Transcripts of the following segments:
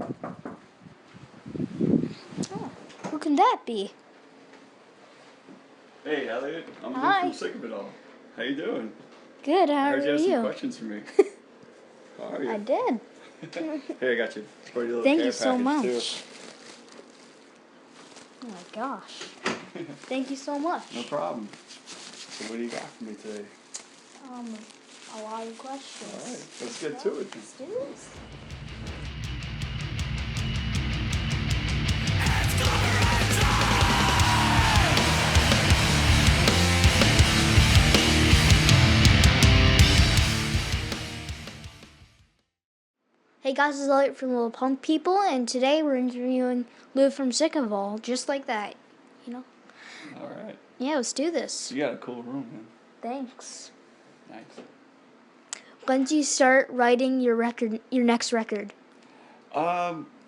Oh, who can that be? Hey, Elliot. I'm Luke Hi. from Sick of It All. How you doing? Good, I how heard are you had some you? questions for me. How are you? I did. Here, I got you. For your little Thank care you so package, much. too. Oh my gosh. Thank you so much. No problem. So what do you got for me today? A lot of questions. All right, let's get to it. Let's do this. Hey guys, this is Elliot from Little Punk People, and today we're interviewing Lou from Sick of All, just like that, you know? All right. Yeah, let's do this. You got a cool room, man. Thanks. Nice. When did you start writing your next record?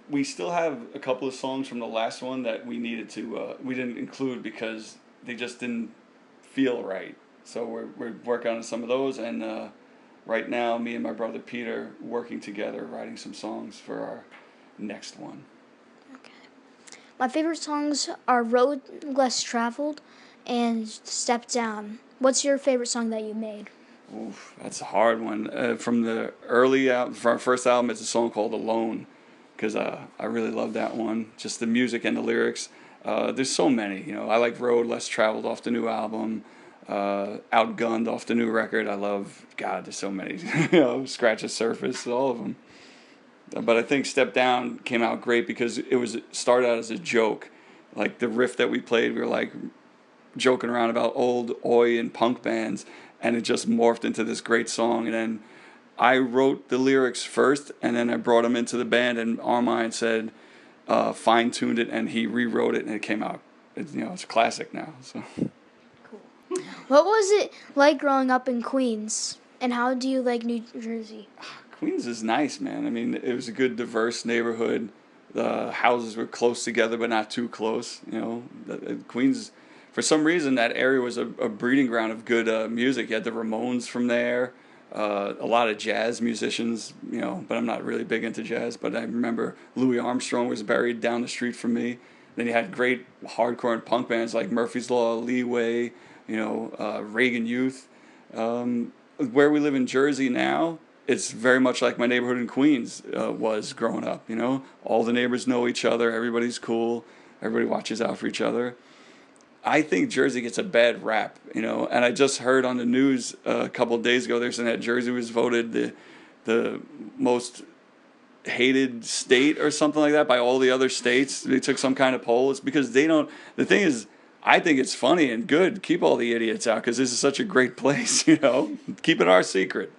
We still have a couple of songs from the last one that we needed to, we didn't include because they just didn't feel right. So we're working on some of those, and right now, me and my brother Peter working together, writing some songs for our next one. Okay. My favorite songs are Road Less Traveled and Step Down. What's your favorite song that you made? Oof, that's a hard one. From the from our first album, it's a song called "Alone," because I really love that one. Just the music and the lyrics. There's so many, you know. I like "Road Less Traveled" off the new album. "Outgunned" off the new record. I love. God, there's so many. You know, "Scratch the Surface," all of them. But I think "Step Down" came out great because it started out as a joke. Like the riff that we played, we were like joking around about old oi and punk bands, and it just morphed into this great song. And then I wrote the lyrics first, and then I brought him into the band, and Armine said fine tuned it, and he rewrote it, and it came out. It's a classic now. So. Cool. What was it like growing up in Queens? And how do you like New Jersey? Queens is nice, man. I mean, it was a good, diverse neighborhood. The houses were close together, but not too close. Queens, for some reason, that area was a breeding ground of good music. You had the Ramones from there, a lot of jazz musicians, but I'm not really big into jazz. But I remember Louis Armstrong was buried down the street from me. Then you had great hardcore and punk bands like Murphy's Law, Leeway, Reagan Youth. Where we live in Jersey now, it's very much like my neighborhood in Queens was growing up. All the neighbors know each other. Everybody's cool. Everybody watches out for each other. I think Jersey gets a bad rap, and I just heard on the news a couple of days ago they're saying that Jersey was voted the most hated state or something like that by all the other states. They took some kind of poll. It's because they don't. The thing is, I think it's funny and good. Keep all the idiots out because this is such a great place. Keep it our secret.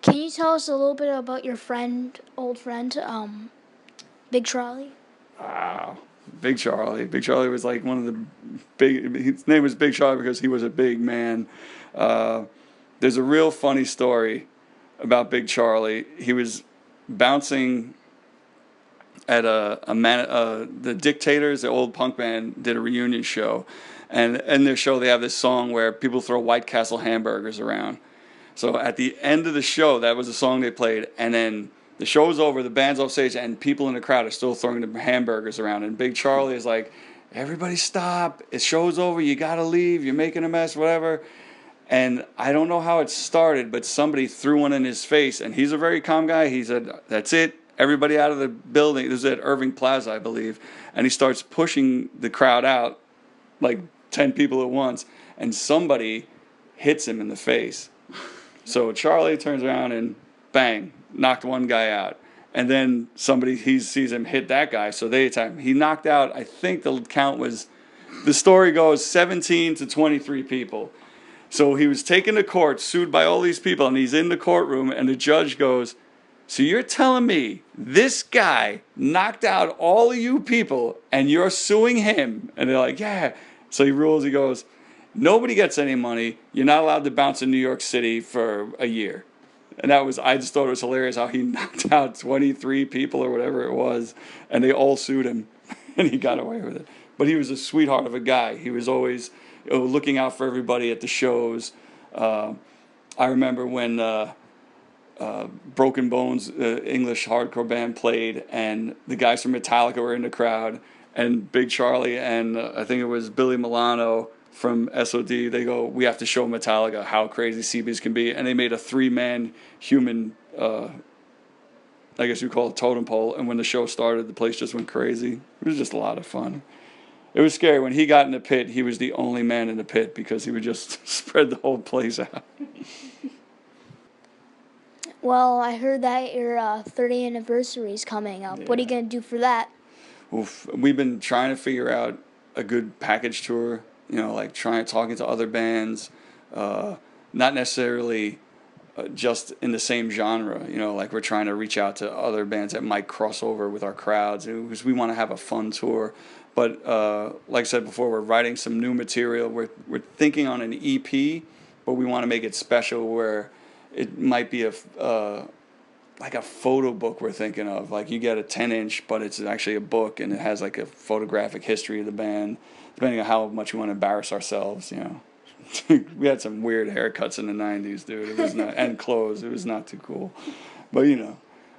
Can you tell us a little bit about your old friend, Big Charlie? Wow. Big Charlie. Big Charlie was like one of the big. His name was Big Charlie because he was a big man. There's a real funny story about Big Charlie. He was bouncing at the Dictators, the old punk band, did a reunion show, and in their show they have this song where people throw White Castle hamburgers around. So at the end of the show, that was the song they played, and then the show's over, the band's off stage, and people in the crowd are still throwing the hamburgers around. And Big Charlie is like, "Everybody stop! The show's over. You gotta leave. You're making a mess, whatever." And I don't know how it started, but somebody threw one in his face, and he's a very calm guy. He said, "That's it. Everybody out of the building." This is at Irving Plaza, I believe. And he starts pushing the crowd out, like 10 people at once, and somebody hits him in the face. So Charlie turns around and bang, knocked one guy out. And then he sees him hit that guy, so they attack him. He knocked out, I think the count was, the story goes 17 to 23 people. So he was taken to court, sued by all these people, and he's in the courtroom, and the judge goes, "So you're telling me this guy knocked out all of you people, and you're suing him?" And they're like, "Yeah." So he rules, he goes, "Nobody gets any money. You're not allowed to bounce in New York City for a year." And I just thought it was hilarious how he knocked out 23 people or whatever it was, and they all sued him, and he got away with it. But he was a sweetheart of a guy. He was always looking out for everybody at the shows. I remember when Broken Bones, English hardcore band, played, and the guys from Metallica were in the crowd, and Big Charlie and I think it was Billy Milano from SOD. They go, "We have to show Metallica how crazy CBs can be," and they made a 3-man human. I guess you call it totem pole, and when the show started, the place just went crazy. It was just a lot of fun. It was scary. When he got in the pit, he was the only man in the pit because he would just spread the whole place out. Well, I heard that your 30th anniversary is coming up. What are you Yeah. going to do for that? Oof. We've been trying to figure out a good package tour, like talking to other bands, not necessarily just in the same genre, like we're trying to reach out to other bands that might cross over with our crowds because we want to have a fun tour. But like I said before, we're writing some new material. We're thinking on an EP, but we want to make it special where it might be like a photo book we're thinking of. Like you get a 10-inch, but it's actually a book and it has like a photographic history of the band, depending on how much we want to embarrass ourselves, We had some weird haircuts in the 90s, dude. It was not, and clothes. It was not too cool. But,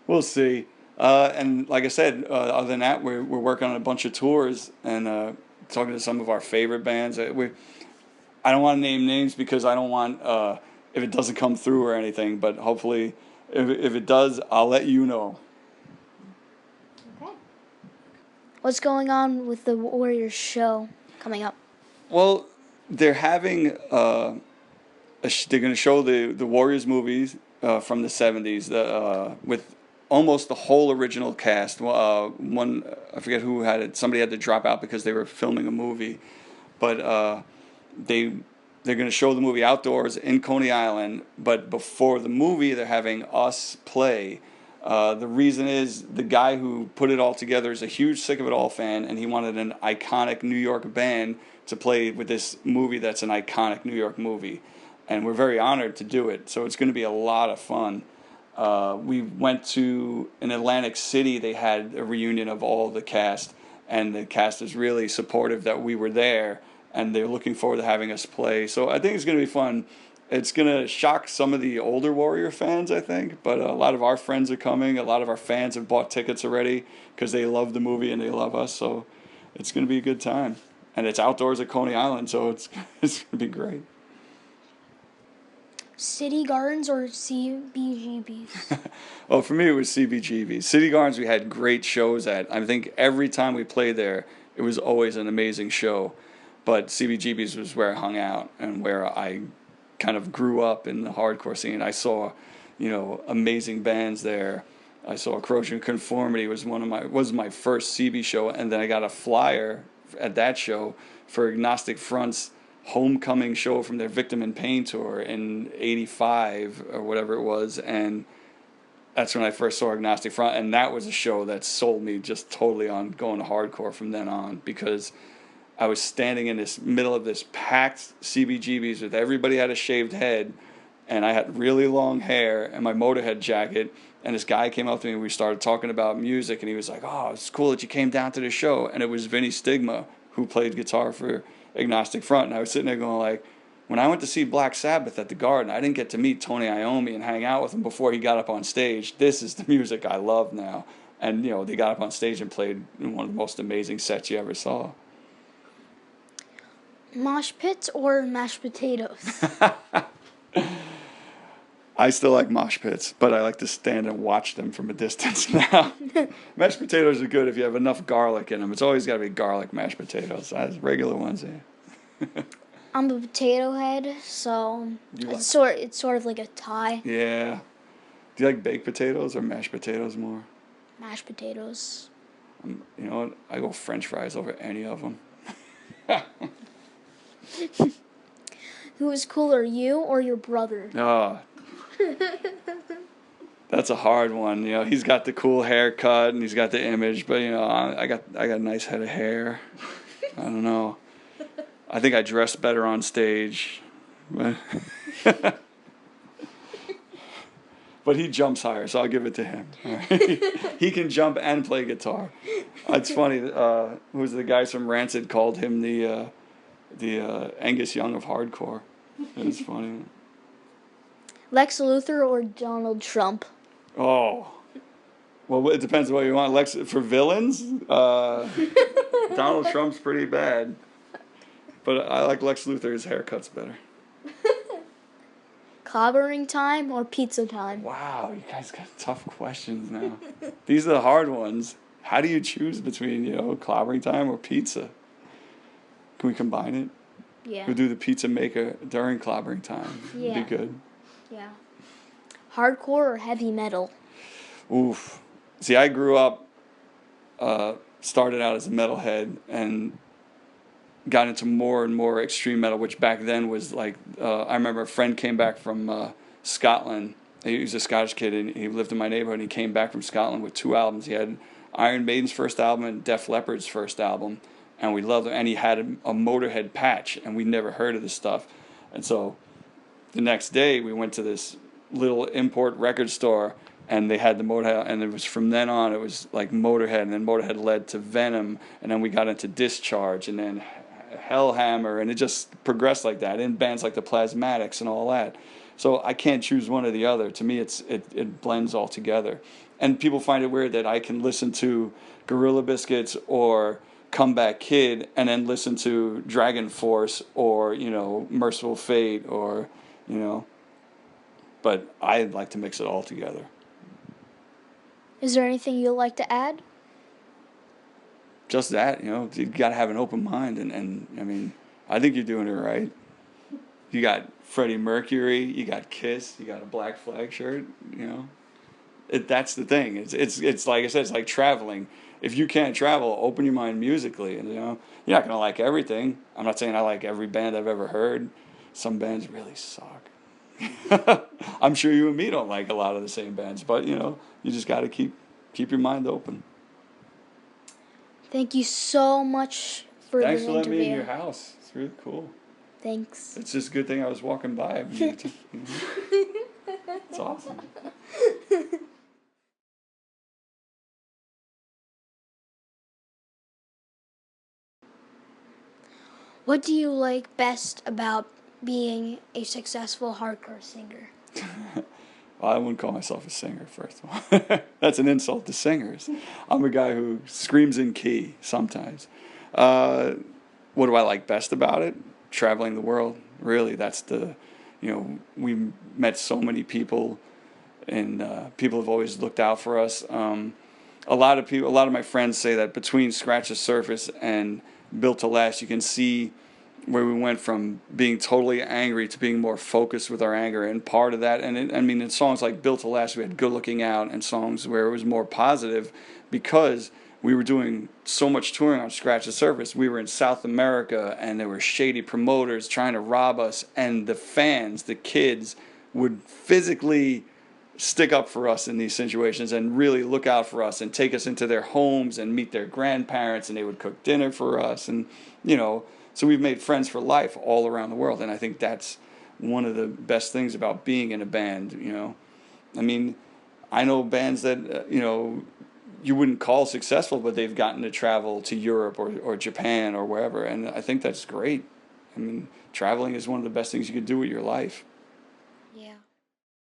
we'll see. And like I said, other than that, we're working on a bunch of tours and talking to some of our favorite bands. I don't want to name names because I don't want, if it doesn't come through or anything, but hopefully if it does, I'll let you know. Okay. What's going on with the Warriors show coming up? Well, they're having they're going to show the Warriors movies from the 70s with almost the whole original cast. One, I forget who had it. Somebody had to drop out because they were filming a movie, but they're going to show the movie outdoors in Coney Island. But before the movie, they're having us play. The reason is the guy who put it all together is a huge Sick of It All fan, and he wanted an iconic New York band to play with this movie that's an iconic New York movie. And we're very honored to do it. So it's going to be a lot of fun. We went to in Atlantic City. They had a reunion of all the cast, and the cast is really supportive that we were there, and they're looking forward to having us play. So I think it's going to be fun. It's going to shock some of the older Warrior fans, I think, but a lot of our friends are coming. A lot of our fans have bought tickets already because they love the movie and they love us. So it's going to be a good time. And it's outdoors at Coney Island, so it's going to be great. City Gardens or CBGBs? Well, for me, it was CBGB. City Gardens, we had great shows at. I think every time we played there, it was always an amazing show. But CBGB's was where I hung out and where I kind of grew up in the hardcore scene. I saw, amazing bands there. I saw Corrosion Conformity was my first CB show, and then I got a flyer at that show for Agnostic Front's homecoming show from their Victim in Pain tour in '85 or whatever it was, and that's when I first saw Agnostic Front, and that was a show that sold me just totally on going to hardcore from then on, because I was standing in this middle of this packed CBGBs with everybody had a shaved head, and I had really long hair and my Motorhead jacket, and this guy came up to me and we started talking about music, and he was like, "Oh, it's cool that you came down to the show," and it was Vinny Stigma who played guitar for Agnostic Front, and I was sitting there going like, when I went to see Black Sabbath at the Garden, I didn't get to meet Tony Iommi and hang out with him before he got up on stage. This is the music I love now. And, they got up on stage and played one of the most amazing sets you ever saw. Mosh pits or mashed potatoes? I still like mosh pits, but I like to stand and watch them from a distance now. Mashed potatoes are good if you have enough garlic in them. It's always got to be garlic mashed potatoes. Regular ones, yeah. I'm a potato head, so it's sort of like a tie. Yeah. Do you like baked potatoes or mashed potatoes more? Mashed potatoes. You know what? I go French fries over any of them. Who is cooler, you or your brother? Oh, that's a hard one. He's got the cool haircut and he's got the image, but I got a nice head of hair. I don't know. I think I dress better on stage, but he jumps higher, so I'll give it to him. He can jump and play guitar. It's funny. Who was the guys from Rancid called him the Angus Young of hardcore. It's funny. Lex Luthor or Donald Trump? Oh, well, it depends on what you want. Lex for villains. Donald Trump's pretty bad, but I like Lex Luthor. His haircut's better. Clobbering time or pizza time? Wow, you guys got tough questions now. These are the hard ones. How do you choose between, clobbering time or pizza? Can we combine it? Yeah. We'll do the pizza maker during clobbering time. Yeah. It'd be good. Yeah. Hardcore or heavy metal? Oof. See, I grew up, started out as a metalhead and got into more and more extreme metal, which back then was like, I remember a friend came back from Scotland. He was a Scottish kid, and he lived in my neighborhood, and he came back from Scotland with 2 albums. He had Iron Maiden's first album and Def Leppard's first album, and we loved it. And he had a Motorhead patch, and we'd never heard of this stuff. And so the next day, we went to this little import record store, and they had the Motorhead, and it was from then on, it was like Motorhead, and then Motorhead led to Venom, and then we got into Discharge, and then Hellhammer, and it just progressed like that in bands like the Plasmatics and all that. So I can't choose one or the other. To me, it blends all together. And people find it weird that I can listen to Gorilla Biscuits or Comeback Kid and then listen to Dragon Force or, Merciful Fate or, but I like to mix it all together. Is there anything you'd like to add? Just that, you got to have an open mind. And I mean, I think you're doing it right. You got Freddie Mercury, you got Kiss, you got a Black Flag shirt, That's the thing. It's like I said, it's like traveling. If you can't travel, open your mind musically. And, you're not going to like everything. I'm not saying I like every band I've ever heard. Some bands really suck. I'm sure you and me don't like a lot of the same bands, but, you just got to keep your mind open. Thank you so much for Thanks the for letting interview. me in your house. It's really cool. Thanks. It's just a good thing I was walking by. It's awesome. What do you like best about being a successful hardcore singer? Well, I wouldn't call myself a singer, first of all. That's an insult to singers. I'm a guy who screams in key sometimes. What do I like best about it? Traveling the world. Really, that's we met so many people, and people have always looked out for us. A lot of my friends say that between Scratch the Surface and Built to Last, you can see where we went from being totally angry to being more focused with our anger. And part of that, in songs like Built to Last, we had Good Looking Out, and songs where it was more positive because we were doing so much touring on Scratch the Surface. We were in South America, and there were shady promoters trying to rob us, and the fans, the kids, would physically stick up for us in these situations and really look out for us and take us into their homes and meet their grandparents, and they would cook dinner for us. And so we've made friends for life all around the world, and I think that's one of the best things about being in a band. I know bands that you wouldn't call successful, but they've gotten to travel to Europe or Japan or wherever, and I think that's great. Traveling is one of the best things you could do with your life.